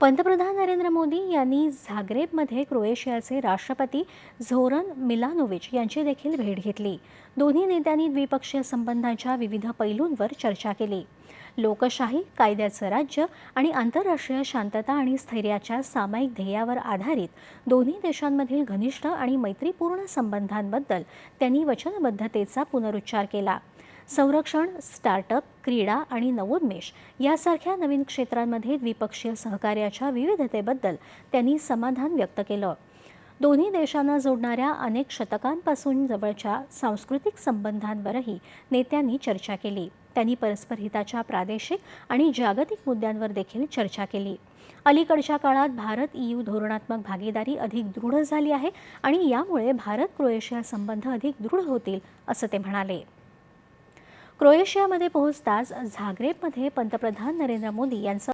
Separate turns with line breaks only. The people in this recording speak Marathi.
पंतप्रधान नरेंद्र मोदी यांनी झाग्रेबमध्ये क्रोएशियाचे राष्ट्रपती झोरन मिलानोविच यांची देखील भेट घेतली। दोन्ही नेत्यांनी द्विपक्षीय संबंधांच्या विविध पैलूंवर चर्चा केली। लोकशाही, कायद्याचं राज्य आणि आंतरराष्ट्रीय शांतता आणि स्थैर्याच्या सामायिक ध्येयावर आधारित दोन्ही देशांमधील घनिष्ठ आणि मैत्रीपूर्ण संबंधांबद्दल त्यांनी वचनबद्धतेचा पुनरुच्चार केला। संरक्षण, स्टार्टअप, क्रीडा आणि नवोन्मेष यासारख्या नवीन क्षेत्रांमध्ये द्विपक्षीय सहकार्याच्या विविधतेबद्दल त्यांनी समाधान व्यक्त केलं। दोन्ही देशांना जोडणाऱ्या अनेक शतकांपासून जवळच्या सांस्कृतिक संबंधांवरही नेत्यांनी चर्चा केली। त्यांनी परस्पर हिताच्या प्रादेशिक आणि जागतिक मुद्द्यांवर देखील चर्चा केली। अलीकडच्या काळात भारत EU धोरणात्मक भागीदारी अधिक दृढ झाली आहे आणि यामुळे भारत क्रोएशिया संबंध अधिक दृढ होतील असं ते म्हणाले। क्रोएशियामध्ये पोहोचताच झाग्रेबमध्ये पंतप्रधान नरेंद्र मोदी यांचं